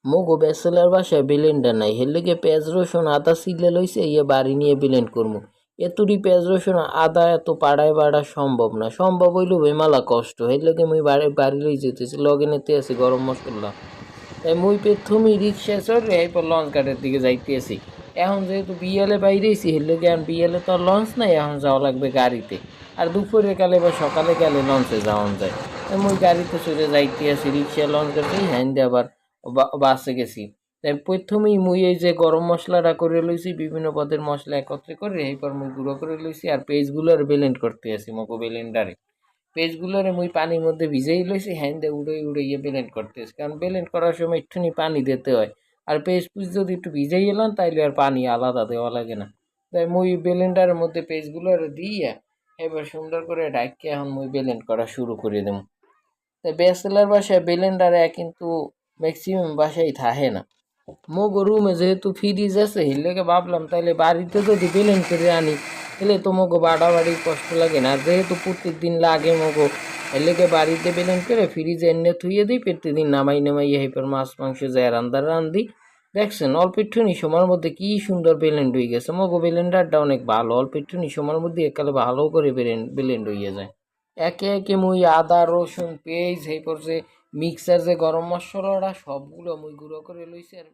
মোগো bachelor বাসায় Blender নাই, হের লিগে পেঁয়াজ রসুন আদা সিলে লইছে, ইয়ে বাড়ি নিয়ে ব্লেন্ড করমু। এতুরি পেঁয়াজ রসুন আদা এত পাড়ায় বাড়া সম্ভব না, সম্ভব হইলেও মেলা কষ্ট। হের লিগে মুই বাড়ি লই যেতেছি, লগে নিতে আছি গরম মশলা। তাই মুই প্রথমেই রিক্সায় চড়ে এরপর লঞ্চ ঘাটের দিকে যাইতেছি। এখন যেহেতু বিয়ালে বাইরেছি, হের লিগে এখন বিয়ালে তো আর লঞ্চ নাই, এখন যাওয়া লাগবে গাড়িতে। আর দুপুরে কালে বা সকালে গেলে লঞ্চে যাওয়া যায়। তাই মুই গাড়িতে চড়ে যাইতে আছি, রিক্সায় লঞ্চ ঘাটে হ্যান দিয়ে আবার বাসে গেছি। তাই প্রথমেই মুই এই যে গরম মশলাটা করে লইছি, বিভিন্ন পদের মশলা একত্রে করে এরপর মুই গুঁড়ো করে লইছি, আর পেস্টগুলোর ব্লেন্ড করতে আছি মগো ব্লেন্ডারে। পেস্টগুলোরে মুই পানির মধ্যে ভিজেই লইছি, হ্যান দিয়ে উড়ে ব্লেন্ড করতেছি, কারণ ব্লেন্ড করার সময় একটুখানি পানি দিতে হয়। আর পেস্ট পুস যদি একটু ভিজেই এলাম তাইলে আর পানি আলাদা দেওয়া লাগে না। তাই মুই ব্লেন্ডারের মধ্যে পেস্টগুলোরে দিয়ে এবার সুন্দর করে ঢাকিয়ে এখন মুই ব্লেন্ড করা শুরু করে দেবো। তাই ব্যাচেলার বাসায় ব্লেন্ডারে কিন্তু ম্যাক্সিমাম বাসায় থাকে না। মোগো রুমে যেহেতু ফ্রিজ আছে, এর লেগে ভাবলাম তাইলে বাড়িতে যদি ব্লেন্ড করে আনি তাহলে তো মোগো বাড়াবাড়ি কষ্ট লাগে না। আর যেহেতু প্রত্যেক দিন লাগে মোগো, এর লেগে বাড়িতে ব্লেন্ড করে ফ্রিজে এনে থুয়ে দিই, প্রত্যেকদিন নামাই এরপর মাছ মাংস যায় রান্ধি। দেখছেন অল্প একটুখানি সময়ের মধ্যে কি সুন্দর ব্লেন্ড হয়ে গেছে। মোগো ব্লেন্ডারটা অনেক ভালো, অল্প একটুখানি সময়ের মধ্যে একালে ভালো করে ব্লেন্ড হয়ে যায়। একে একে মুই আদা রসুন পেঁয়াজ এরপর যে মিক্সার যে গরম মশলাটা সবগুলো মুই গুঁড়ো করে লইছি। আর